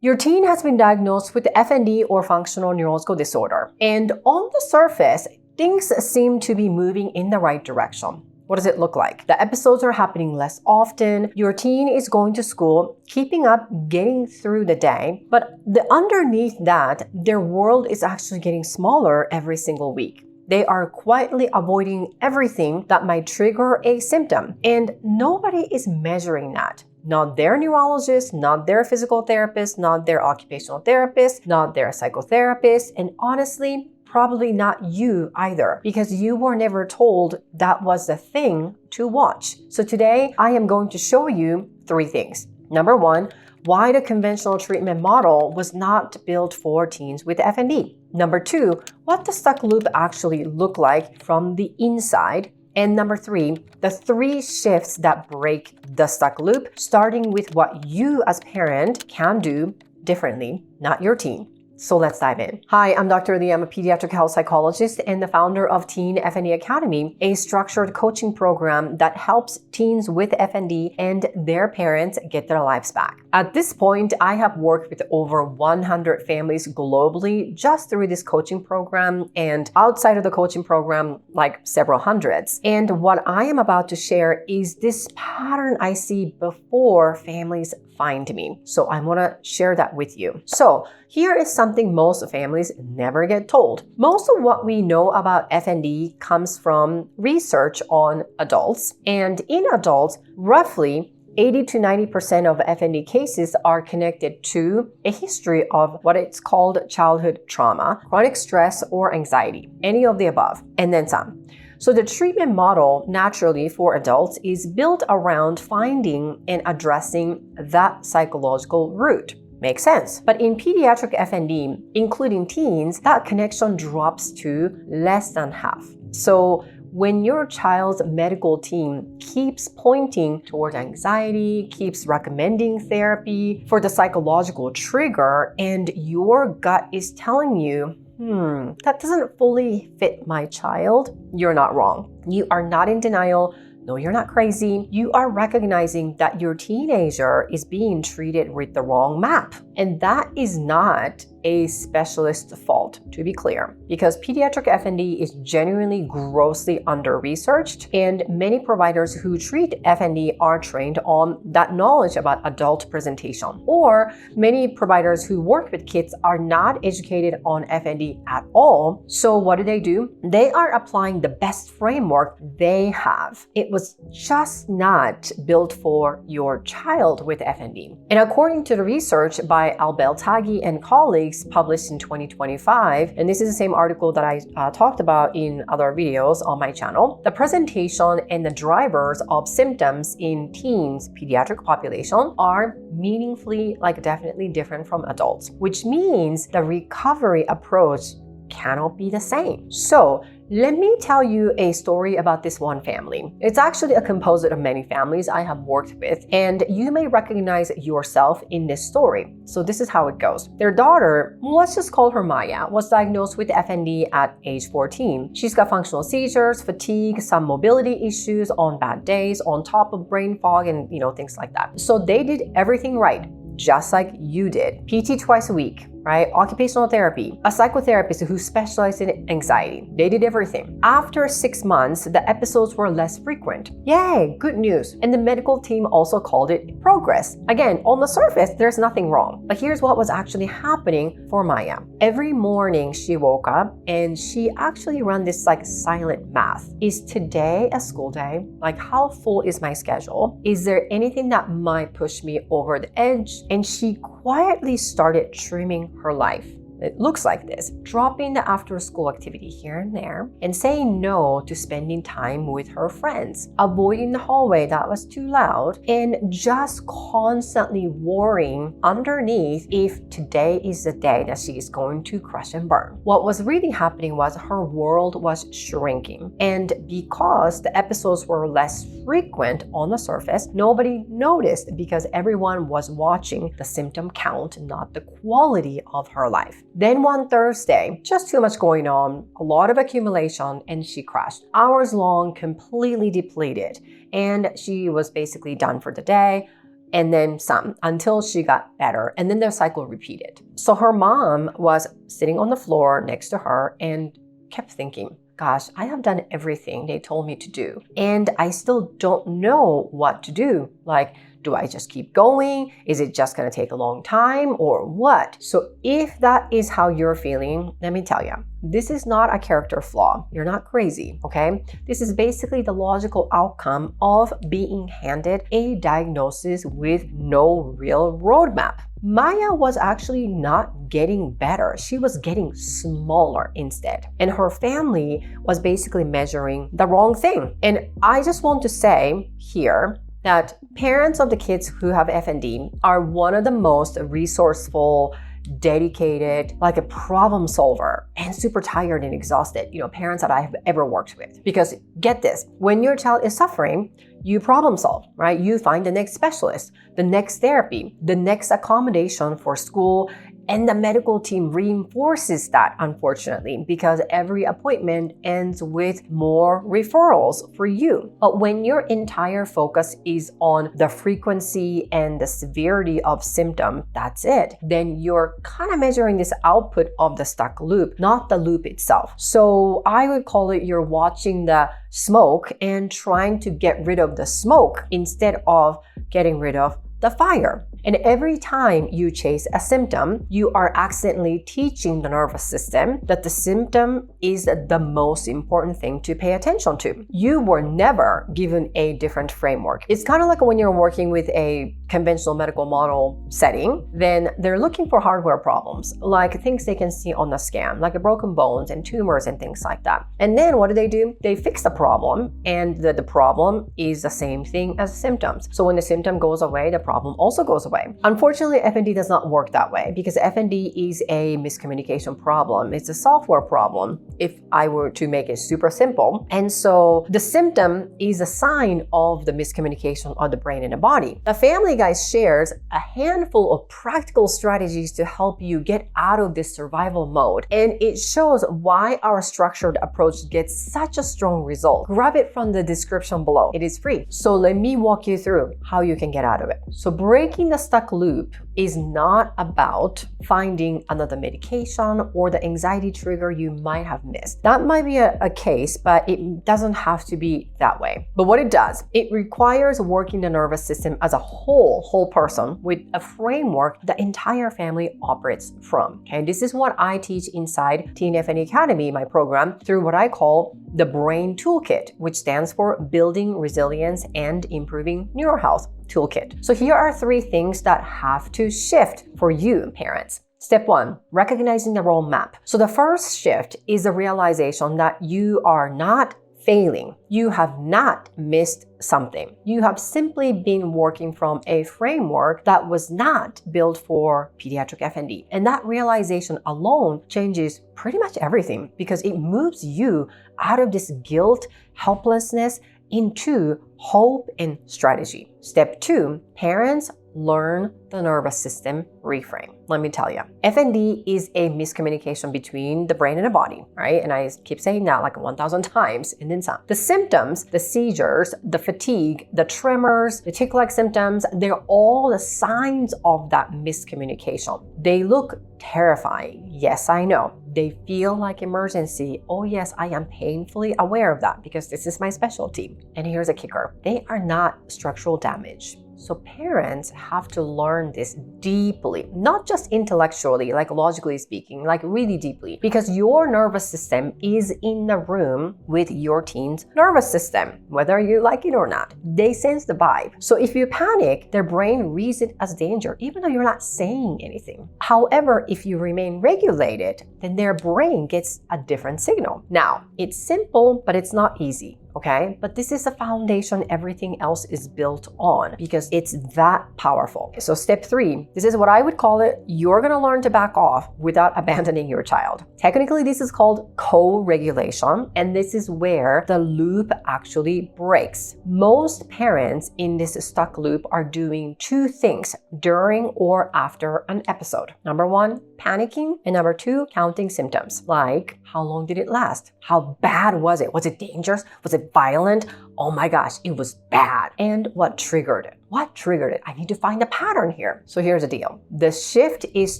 Your teen has been diagnosed with FND or Functional Neurological Disorder. And on the surface, things seem to be moving in the right direction. What does it look like? The episodes are happening less often. Your teen is going to school, keeping up, getting through the day. But underneath that, their world is actually getting smaller every single week. They are quietly avoiding everything that might trigger a symptom. And nobody is measuring that. Not their neurologist, not their physical therapist, not their occupational therapist, not their psychotherapist, and honestly, probably not you either, because you were never told that was the thing to watch. So today, I am going to show you 3 things. Number 1, why the conventional treatment model was not built for teens with FND. Number 2, what the stuck loop actually looked like from the inside. And number 3, the 3 shifts that break the stuck loop, starting with what you as parent can do differently, not your teen. So let's dive in. Hi, I'm Dr. Lee. I'm a pediatric health psychologist and the founder of Teen FND Academy, a structured coaching program that helps teens with FND and their parents get their lives back. At this point, I have worked with over 100 families globally just through this coaching program, and outside of the coaching program, like several hundreds. And what I am about to share is this pattern I see before families find me. So I want to share that with you. So here is something most families never get told. Most of what we know about FND comes from research on adults. And in adults, roughly 80 to 90% of FND cases are connected to a history of what it's called childhood trauma, chronic stress, or anxiety, any of the above, and then some. So the treatment model naturally for adults is built around finding and addressing that psychological root. Makes sense. But in pediatric FND, including teens, that connection drops to less than half. So when your child's medical team keeps pointing toward anxiety, keeps recommending therapy for the psychological trigger, and your gut is telling you, that doesn't fully fit my child, you're not wrong. You are not in denial. No, you're not crazy. You are recognizing that your teenager is being treated with the wrong map. And that is not a specialist's fault, to be clear, because pediatric FND is genuinely grossly under-researched, and many providers who treat FND are trained on that knowledge about adult presentation. Or many providers who work with kids are not educated on FND at all. So what do? They are applying the best framework they have. It was just not built for your child with FND. And according to the research by Albeltaghi and colleagues published in 2025, and this is the same article that I talked about in other videos on my channel, the presentation and the drivers of symptoms in teens pediatric population are meaningfully, definitely different from adults, which means the recovery approach cannot be the same. So let me tell you a story about this one family. It's actually a composite of many families I have worked with, and you may recognize yourself in this story. So this is how it goes. Their daughter, let's just call her Maya, was diagnosed with FND at age 14. She's got functional seizures, fatigue, some mobility issues on bad days, on top of brain fog and things like that. So they did everything right, just like you did. PT twice a week, right? Occupational therapy, a psychotherapist who specialized in anxiety. They did everything. After 6 months, the episodes were less frequent. Yay, good news. And the medical team also called it progress. Again, on the surface, there's nothing wrong. But here's what was actually happening for Maya. Every morning she woke up and she actually ran this silent math. Is today a school day? How full is my schedule? Is there anything that might push me over the edge? And she quietly started trimming her life. It looks like this: dropping the after-school activity here and there, and saying no to spending time with her friends, avoiding the hallway that was too loud, and just constantly worrying underneath if today is the day that she is going to crash and burn. What was really happening was her world was shrinking, and because the episodes were less frequent on the surface, nobody noticed because everyone was watching the symptom count, not the quality of her life. Then one Thursday, just too much going on, a lot of accumulation, and she crashed. Hours long, completely depleted. And she was basically done for the day. and then some until she got better. And then the cycle repeated. So her mom was sitting on the floor next to her and kept thinking, gosh, I have done everything they told me to do, and I still don't know what to do. Like, do I just keep going? Is it just going to take a long time or what? So if that is how you're feeling, let me tell you, this is not a character flaw. You're not crazy, okay? This is basically the logical outcome of being handed a diagnosis with no real roadmap. Maya was actually not getting better. She was getting smaller instead. And her family was basically measuring the wrong thing. And I just want to say here that parents of the kids who have FND are one of the most resourceful, dedicated, like a problem solver, and super tired and exhausted, parents that I have ever worked with. Because get this, when your child is suffering, you problem solve, right? You find the next specialist, the next therapy, the next accommodation for school. And the medical team reinforces that, unfortunately, because every appointment ends with more referrals for you. But when your entire focus is on the frequency and the severity of symptom, that's it. Then you're kind of measuring this output of the stuck loop, not the loop itself. So I would call it you're watching the smoke and trying to get rid of the smoke instead of getting rid of the fire. And every time you chase a symptom, you are accidentally teaching the nervous system that the symptom is the most important thing to pay attention to. You were never given a different framework. It's kind of like when you're working with a conventional medical model setting, then they're looking for hardware problems, like things they can see on the scan, like broken bones and tumors and things like that. And then what do? They fix the problem, and the problem is the same thing as symptoms. So when the symptom goes away, the problem also goes away. Unfortunately, FND does not work that way because FND is a miscommunication problem. It's a software problem, if I were to make it super simple. And so the symptom is a sign of the miscommunication of the brain and the body. The Family Guy shares a handful of practical strategies to help you get out of this survival mode. And it shows why our structured approach gets such a strong result. Grab it from the description below. It is free. So let me walk you through how you can get out of it. So breaking the stuck loop is not about finding another medication or the anxiety trigger you might have missed. That might be a case, but it doesn't have to be that way. But what it does, it requires working the nervous system as a whole person with a framework the entire family operates from. And this is what I teach inside Teen FND Academy, my program, through what I call the Brain Toolkit, which stands for Building Resilience and Improving Neurohealth Toolkit. So here are 3 things that have to shift for you, parents. Step 1, recognizing the role map. So the first shift is the realization that you are not failing. You have not missed something. You have simply been working from a framework that was not built for pediatric FND. And that realization alone changes pretty much everything because it moves you out of this guilt, helplessness, into hope and strategy. Step 2, parents learn the nervous system reframe. Let me tell you, FND is a miscommunication between the brain and the body, right? And I keep saying that like 1,000 times and then some. The symptoms, the seizures, the fatigue, the tremors, the tick-like symptoms, they're all the signs of that miscommunication. They look terrifying. Yes, I know. They feel like emergency. Oh yes, I am painfully aware of that because this is my specialty. And here's a kicker. They are not structural damage. So parents have to learn this deeply, not just intellectually, like logically speaking, like really deeply, because your nervous system is in the room with your teen's nervous system, whether you like it or not. They sense the vibe. So if you panic, their brain reads it as danger, even though you're not saying anything. However, if you remain regulated, then their brain gets a different signal. Now, it's simple, but it's not easy. Okay, but this is the foundation everything else is built on because it's that powerful. So step 3, this is what I would call it. You're gonna learn to back off without abandoning your child. Technically, this is called co-regulation, and this is where the loop actually breaks. Most parents in this stuck loop are doing 2 things during or after an episode. Number 1, panicking, and number 2, counting symptoms. Like, how long did it last? How bad was it? Was it dangerous? Was it it violent? Oh my gosh, it was bad. And what triggered it? What triggered it? I need to find a pattern here. So here's the deal. The shift is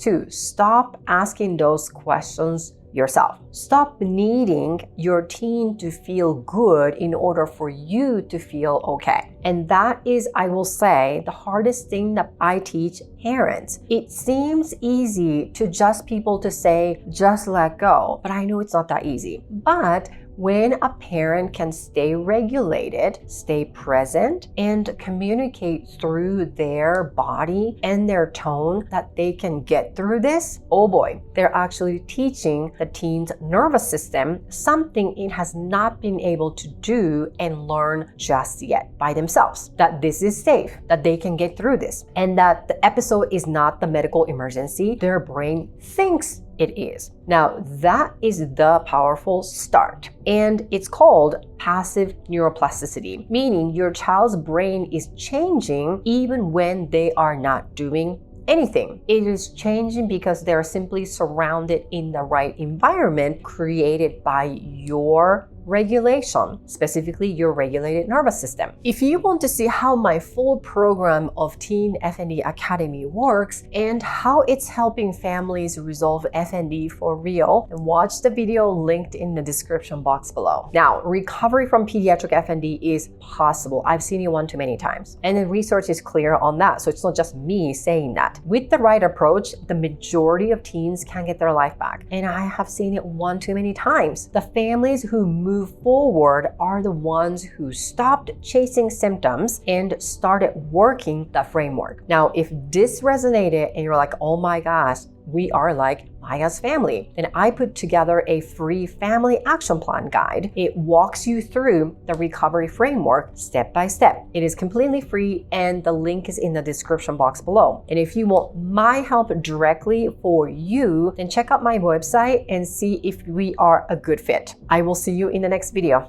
to stop asking those questions yourself. Stop needing your teen to feel good in order for you to feel okay. And that is, I will say, the hardest thing that I teach parents. It seems easy to just people to say, just let go. But I know it's not that easy. But when a parent can stay regulated, stay present, and communicate through their body and their tone that they can get through this, oh boy, they're actually teaching the teen's nervous system something it has not been able to do and learn just yet by themselves. That this is safe, that they can get through this, and that the episode is not the medical emergency their brain thinks it is. Now, that is the powerful start. And it's called passive neuroplasticity, meaning your child's brain is changing even when they are not doing anything. It is changing because they're simply surrounded in the right environment created by your regulation, specifically your regulated nervous system. If you want to see how my full program of Teen FND Academy works and how it's helping families resolve FND for real, then watch the video linked in the description box below. Now, recovery from pediatric FND is possible. I've seen it one too many times. And the research is clear on that, so it's not just me saying that. With the right approach, the majority of teens can get their life back. And I have seen it one too many times. The families who move forward are the ones who stopped chasing symptoms and started working the framework. Now, if this resonated and you're like, oh my gosh, we are like Maya's family, then I put together a free family action plan guide. It walks you through the recovery framework step by step. It is completely free and the link is in the description box below. And if you want my help directly for you, then check out my website and see if we are a good fit. I will see you in the next video.